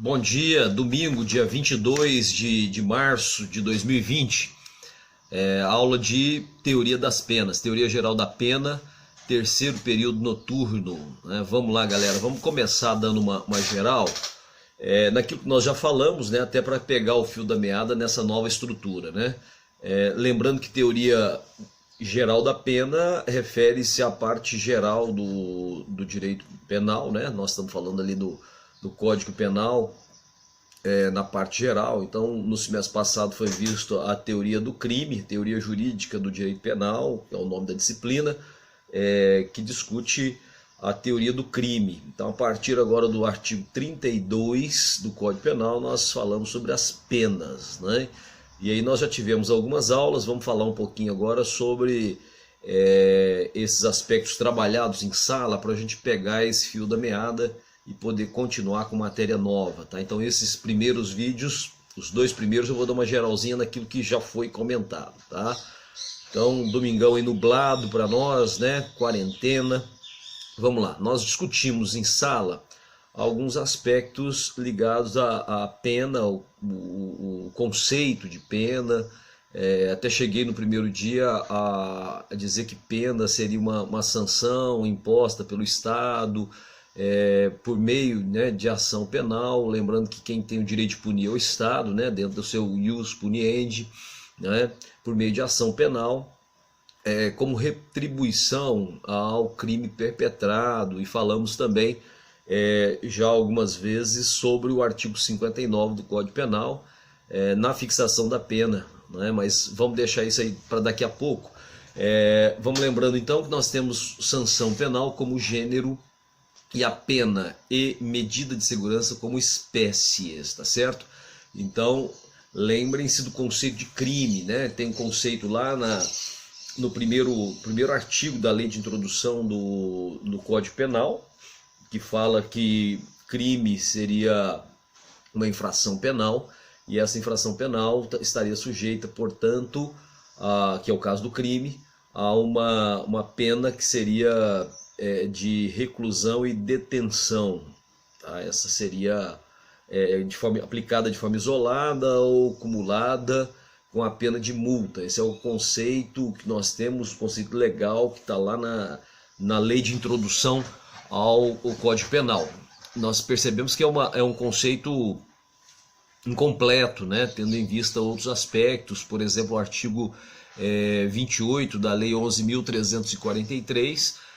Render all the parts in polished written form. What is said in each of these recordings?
Bom dia, domingo, dia 22 de março de 2020, aula de teoria das penas, teoria geral da pena, terceiro período noturno, né? Vamos lá, galera, vamos começar dando uma geral naquilo que nós já falamos, né? Até para pegar o fio da meada nessa nova estrutura, né? Lembrando que teoria geral da pena refere-se à parte geral do direito penal, né? Nós estamos falando ali do Código Penal, na parte geral. Então, no semestre passado foi visto a teoria do crime, teoria jurídica do direito penal, que é o nome da disciplina, que discute a teoria do crime. Então, a partir agora do artigo 32 do Código Penal, nós falamos sobre as penas, né? E aí nós já tivemos algumas aulas, vamos falar um pouquinho agora sobre esses aspectos trabalhados em sala, para a gente pegar esse fio da meada e poder continuar com matéria nova, tá? Então esses primeiros vídeos, os dois primeiros, eu vou dar uma geralzinha naquilo que já foi comentado, tá? Então, domingão aí nublado para nós, né? Quarentena. Vamos lá, nós discutimos em sala alguns aspectos ligados à pena, o conceito de pena. Até cheguei no primeiro dia a dizer que pena seria uma sanção imposta pelo Estado, por meio, né, de ação penal. Lembrando que quem tem o direito de punir é o Estado, né, dentro do seu ius puniendi, né, por meio de ação penal, como retribuição ao crime perpetrado. E falamos também já algumas vezes sobre o artigo 59 do Código Penal, na fixação da pena, né, mas vamos deixar isso aí para daqui a pouco. Vamos lembrando então que nós temos sanção penal como gênero e a pena e medida de segurança como espécies, tá certo? Então, lembrem-se do conceito de crime, né? Tem um conceito lá no primeiro artigo da lei de introdução do Código Penal, que fala que crime seria uma infração penal, e essa infração penal estaria sujeita, portanto, que é o caso do crime, a uma pena que seria de reclusão e detenção, tá? Essa seria aplicada de forma isolada ou acumulada com a pena de multa. Esse é o conceito que nós temos, o conceito legal que está lá na lei de introdução ao Código Penal. Nós percebemos que é um conceito incompleto, né? Tendo em vista outros aspectos, por exemplo, o artigo 28 da lei 11.343,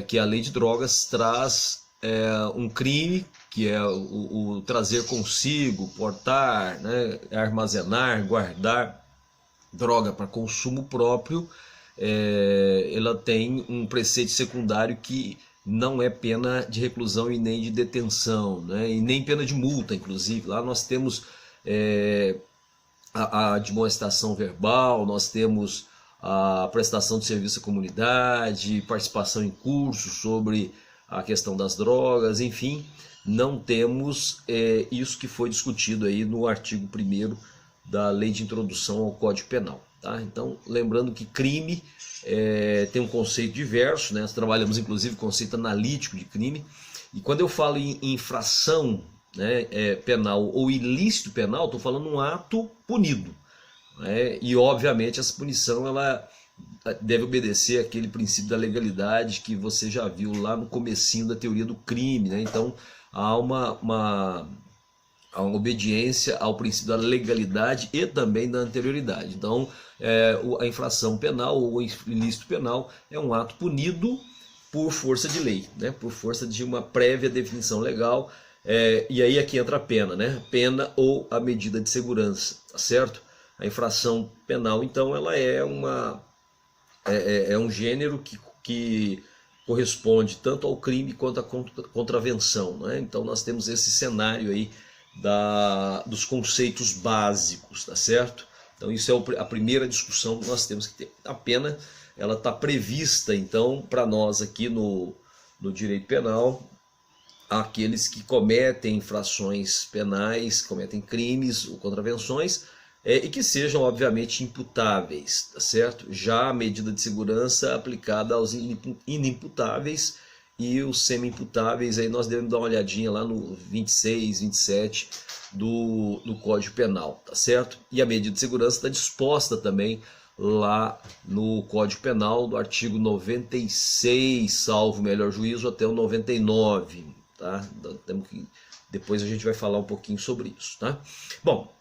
que a lei de drogas traz um crime, que é o trazer consigo, portar, né, armazenar, guardar droga para consumo próprio. Ela tem um preceito secundário que não é pena de reclusão e nem de detenção, né, e nem pena de multa. Inclusive lá nós temos a admoestação verbal, nós temos a prestação de serviço à comunidade, participação em cursos sobre a questão das drogas, enfim, não temos isso que foi discutido aí no artigo 1º da lei de introdução ao Código Penal, tá? Então, lembrando que crime tem um conceito diverso, né? Nós trabalhamos inclusive o conceito analítico de crime, e quando eu falo em infração, né, penal ou ilícito penal, estou falando um ato punido, né? E obviamente essa punição ela deve obedecer àquele princípio da legalidade que você já viu lá no comecinho da teoria do crime, né? Então há uma obediência ao princípio da legalidade e também da anterioridade. Então a infração penal ou ilícito penal é um ato punido por força de lei, né? Por força de uma prévia definição legal, e aí aqui entra a pena, né? Pena ou a medida de segurança, tá certo? A infração penal, então, ela é um gênero que corresponde tanto ao crime quanto à contravenção, né? Então nós temos esse cenário aí dos conceitos básicos, tá certo? Então isso é a primeira discussão que nós temos que ter. A pena, ela está prevista, então, para nós aqui no direito penal, aqueles que cometem infrações penais, cometem crimes ou contravenções, e que sejam obviamente imputáveis, tá certo? Já a medida de segurança aplicada aos inimputáveis e os semi-imputáveis, aí nós devemos dar uma olhadinha lá no 26, 27 do Código Penal, tá certo? E a medida de segurança está disposta também lá no Código Penal, do artigo 96, salvo melhor juízo, até o 99, tá? Depois a gente vai falar um pouquinho sobre isso, tá? Bom,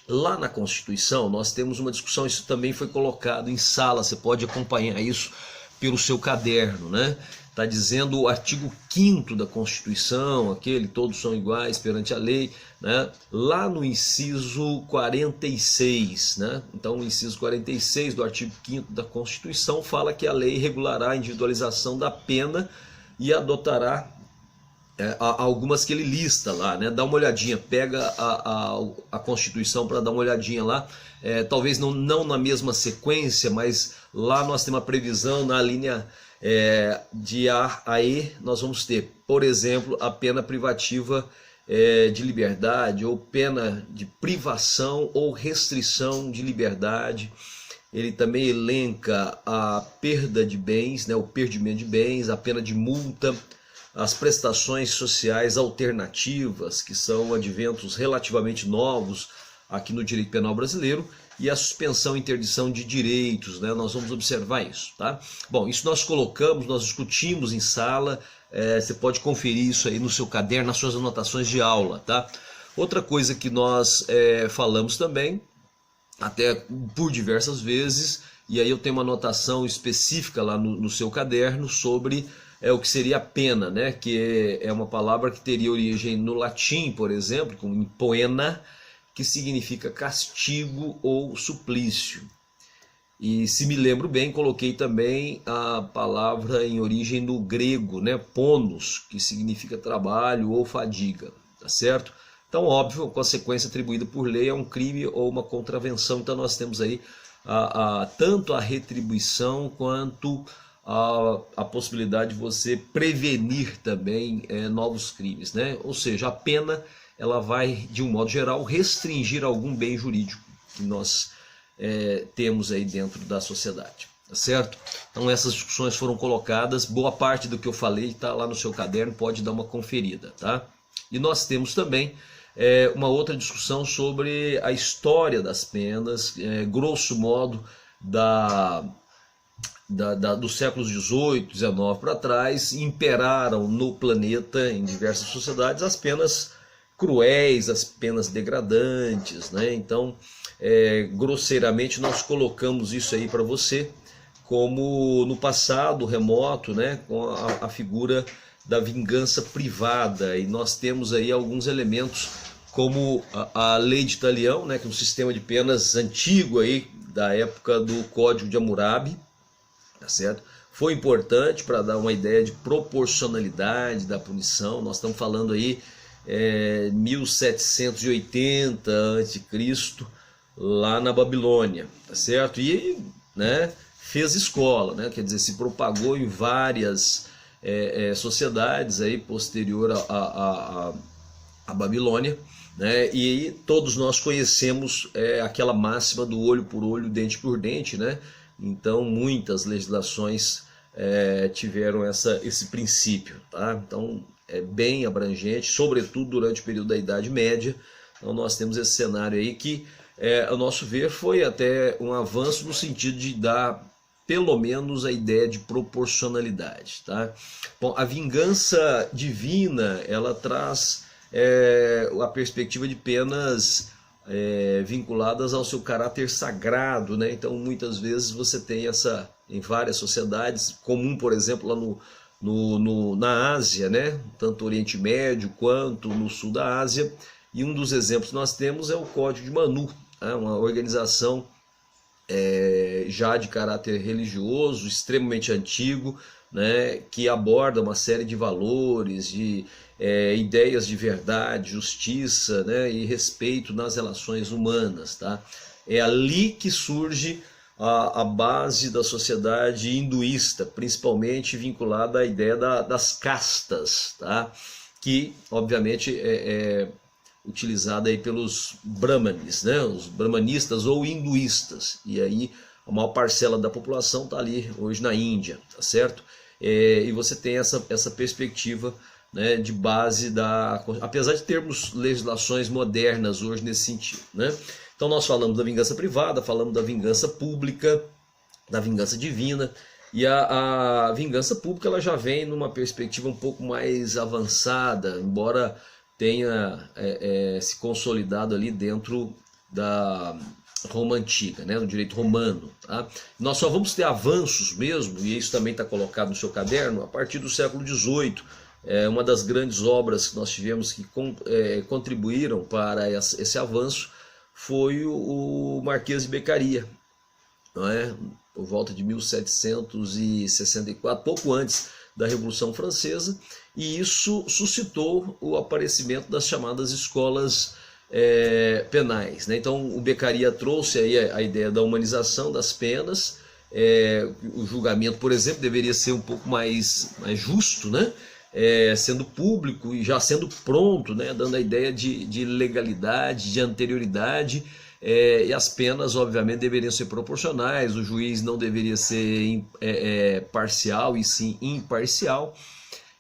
lá na Constituição nós temos uma discussão, isso também foi colocado em sala, você pode acompanhar isso pelo seu caderno, né? Está dizendo o artigo 5º da Constituição, aquele, todos são iguais perante a lei, né? Lá no inciso 46, né? Então o inciso 46 do artigo 5º da Constituição fala que a lei regulará a individualização da pena e adotará algumas que ele lista lá, né? Dá uma olhadinha, pega a Constituição para dar uma olhadinha lá, talvez não na mesma sequência, mas lá nós temos uma previsão na linha de A a E, nós vamos ter, por exemplo, a pena privativa de liberdade, ou pena de privação ou restrição de liberdade. Ele também elenca a perda de bens, né? O perdimento de bens, a pena de multa, as prestações sociais alternativas, que são adventos relativamente novos aqui no direito penal brasileiro, e a suspensão e interdição de direitos, né? Nós vamos observar isso, tá? Bom, isso nós colocamos, nós discutimos em sala, você pode conferir isso aí no seu caderno, nas suas anotações de aula, tá? Outra coisa que nós falamos também, até por diversas vezes, e aí eu tenho uma anotação específica lá no seu caderno sobre o que seria a pena, né? Que é uma palavra que teria origem no latim, por exemplo, como poena, que significa castigo ou suplício. E se me lembro bem, coloquei também a palavra em origem no grego, né? Ponos, que significa trabalho ou fadiga, tá certo? Então, óbvio, a consequência atribuída por lei é um crime ou uma contravenção. Então nós temos aí tanto a retribuição quanto a possibilidade de você prevenir também novos crimes, né? Ou seja, a pena ela vai, de um modo geral, restringir algum bem jurídico que nós temos aí dentro da sociedade, tá certo? Então essas discussões foram colocadas, boa parte do que eu falei está lá no seu caderno, pode dar uma conferida, tá? E nós temos também uma outra discussão sobre a história das penas, grosso modo, dos séculos XVIII, XIX para trás, imperaram no planeta, em diversas sociedades, as penas cruéis, as penas degradantes, né? Então, grosseiramente, nós colocamos isso aí para você, como no passado remoto, né? Com a figura da vingança privada, e nós temos aí alguns elementos, como a lei de Talião, né? Que é um sistema de penas antigo aí, da época do Código de Hammurabi, tá certo? Foi importante para dar uma ideia de proporcionalidade da punição. Nós estamos falando aí 1780 a.C., lá na Babilônia, tá certo? E, né, fez escola, né? Quer dizer, se propagou em várias sociedades aí posterior à Babilônia, né? E todos nós conhecemos aquela máxima do olho por olho, dente por dente, né? Então muitas legislações tiveram esse princípio, tá? Então é bem abrangente, sobretudo durante o período da Idade Média. Então nós temos esse cenário aí que, ao nosso ver, foi até um avanço no sentido de dar pelo menos a ideia de proporcionalidade, tá? Bom, a vingança divina, ela traz a perspectiva de penas vinculadas ao seu caráter sagrado, né? Então muitas vezes você tem em várias sociedades, comum, por exemplo, lá na Ásia, né? Tanto Oriente Médio quanto no sul da Ásia, e um dos exemplos que nós temos é o Código de Manu, né? Uma organização já de caráter religioso, extremamente antigo, né? Que aborda uma série de valores, de ideias de verdade, justiça, né? E respeito nas relações humanas, tá? É ali que surge a base da sociedade hinduísta, principalmente vinculada à ideia das castas, tá? Que obviamente é utilizada aí pelos brahmanes, né? Os brahmanistas ou hinduístas, e aí a maior parcela da população está ali hoje na Índia, tá certo? e você tem essa perspectiva, né, de base apesar de termos legislações modernas hoje nesse sentido, né? Então nós falamos da vingança privada, falamos da vingança pública, da vingança divina, e a vingança pública ela já vem numa perspectiva um pouco mais avançada, embora tenha se consolidado ali dentro da Roma Antiga, né, no direito romano. Tá? Nós só vamos ter avanços mesmo, e isso também está colocado no seu caderno, a partir do século XVIII. Uma das grandes obras que nós tivemos que contribuíram para esse avanço foi o Marquês de Beccaria, não é? Por volta de 1764, pouco antes da Revolução Francesa, e isso suscitou o aparecimento das chamadas escolas penais, né? Então o Beccaria trouxe aí a ideia da humanização das penas. O julgamento, por exemplo, deveria ser um pouco mais justo, né? Sendo público e já sendo pronto, né? Dando a ideia de legalidade, de anterioridade, e as penas obviamente deveriam ser proporcionais, o juiz não deveria ser parcial e sim imparcial.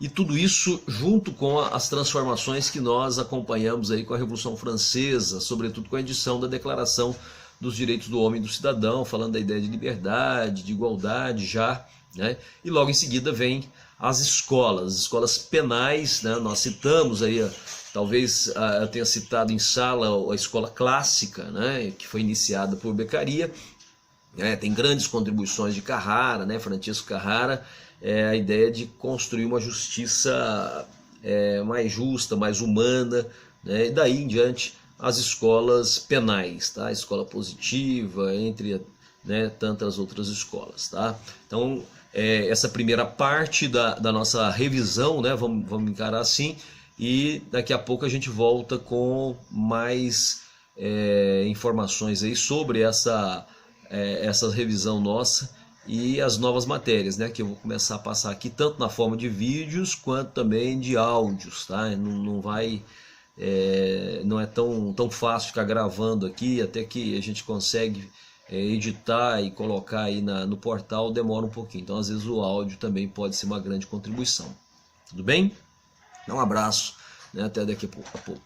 E tudo isso junto com as transformações que nós acompanhamos aí com a Revolução Francesa, sobretudo com a edição da Declaração dos Direitos do Homem e do Cidadão, falando da ideia de liberdade, de igualdade já, né? E logo em seguida vem as escolas penais, né? Nós citamos aí, talvez eu tenha citado em sala a escola clássica, né? Que foi iniciada por Beccaria, tem grandes contribuições de Carrara, né? Francisco Carrara, a ideia de construir uma justiça mais justa, mais humana, né? E daí em diante as escolas penais, tá? A escola positiva, entre, né, tantas outras escolas, tá? Então essa primeira parte da nossa revisão, né, vamos encarar assim, e daqui a pouco a gente volta com mais informações aí sobre essa revisão nossa e as novas matérias, né, que eu vou começar a passar aqui, tanto na forma de vídeos quanto também de áudios, tá? Não é tão fácil ficar gravando aqui, até que a gente consegue editar e colocar aí no portal, demora um pouquinho. Então, às vezes, o áudio também pode ser uma grande contribuição. Tudo bem? Um abraço, né? Até daqui a pouco.